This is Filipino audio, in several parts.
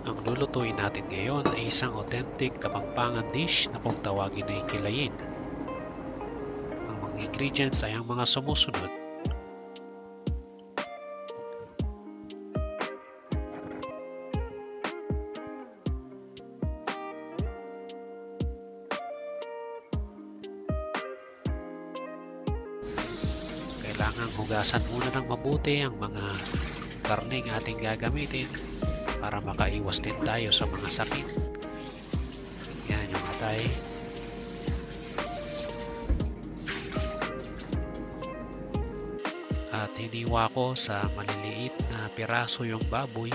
Ang lulutuin natin ngayon ay isang authentic Kapampangan dish na kung tawagin ay kilayin. Ang mga ingredients ay ang mga sumusunod. Kailangan hugasan muna ng mabuti ang mga karneng ating gagamitin para makaiwas din tayo sa mga sakit. Yan yung atay. At hiniwa ko sa maliliit na piraso yung baboy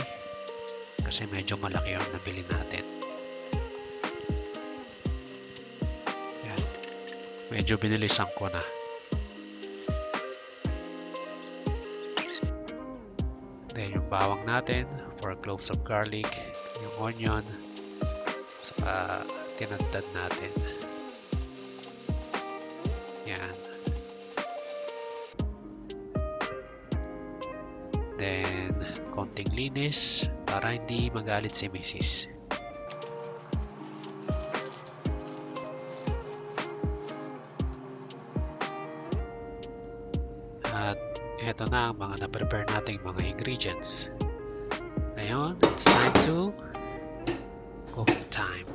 kasi medyo malaki yung nabili natin. Yan. Medyo binilisan ko na. Then yung bawang natin, 4 cloves of garlic, yung onion, saka tinadtad natin. Yan. Then, konting linis para hindi magalit si Mrs. At eto na ang mga na-prepare nating mga ingredients. Ngayon, it's time to cooking time.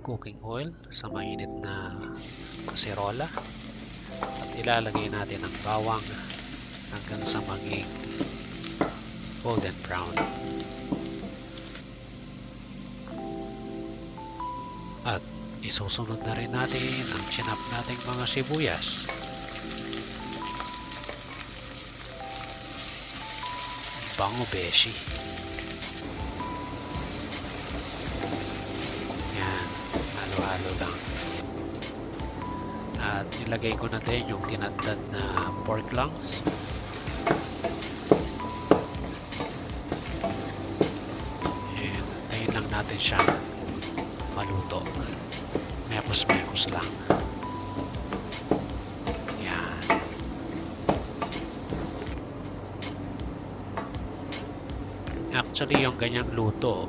Cooking oil sa mainit na kaserola. At ilalagay natin ang bawang hanggang sa maging golden brown. At isusunod na rin natin ang chinap nating mga sibuyas. Bango beshi. Yan, halo-halo lang. At ilagay ko na din yung tinadtad na pork lungs. And tayin lang natin siya maluto. Mekos-mekos lang. Yan. Actually, yung ganyang luto,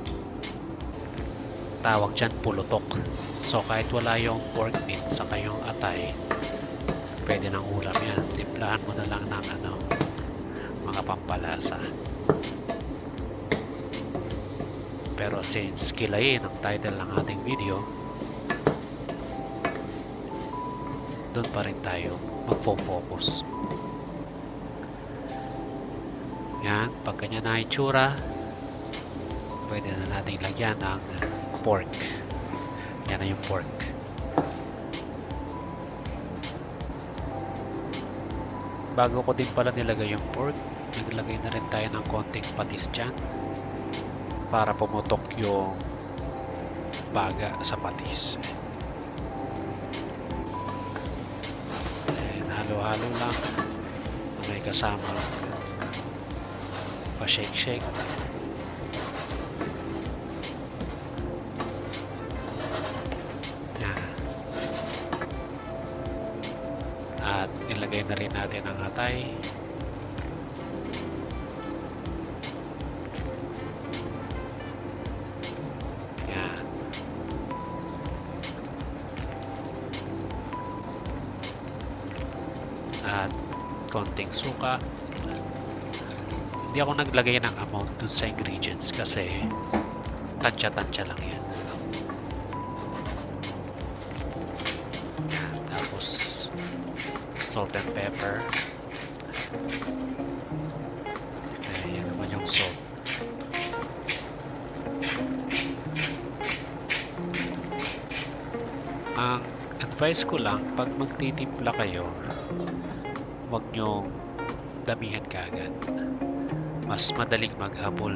tawag dyan pulutok. So kahit wala yung pork meat saka yung atay, pwede ng ulam yan. Timplahan mo na lang ng mga pampalasa. Pero since kilayin ang title ng ating video, doon pa rin tayo magpo-focus. Yan, pag ganyan na itsura, pwede na natin lagyan ng pork. Yan na yung pork. Bago ko din pala nilagay yung pork, naglagay na rin tayo ng konting patis dyan para pumutok yung baga sa patis. And halo-halo lang. May kasama pa-shake-shake. At ilagay na rin natin ang atay. Yan. At konting suka. Hindi ako naglagay ng amount dun sa ingredients kasi tansya-tansya lang yan. Salt and pepper. Yan naman yung salt. Ang advice ko lang, pag magtitimpla kayo, huwag nyong damihan kaagad. Mas madaling maghabol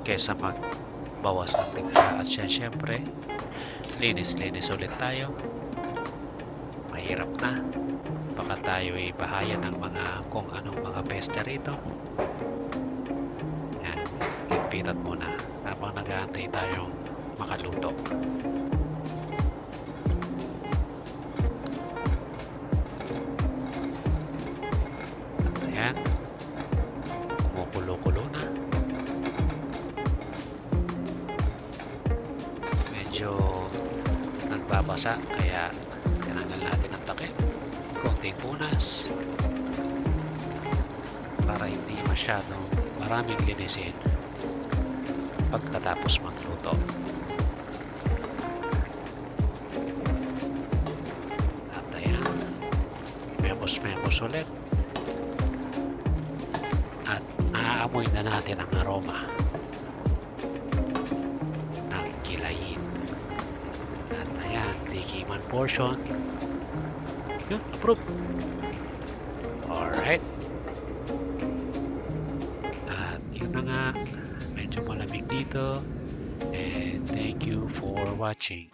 kaysa magbawas ng timpla. At syempre, linis-linis ulit tayo. Mahirap na. Baka tayo ay bahaya ng mga kung anong mga peste rito. Yan, ligpitan muna habang nag-aantay tayong makaluto. Ayan, kumukulo nagbabasa kaya tinanggal natin ang takip. Konting punas para hindi masyadong maraming linisin pagkatapos magluto. At ayan, memos ulit. At naaamoy na natin ang aroma ng kilayin. At ayan, tikiman portion. Yun, approve. Alright. At yun na nga, medyo malamig dito. And thank you for watching.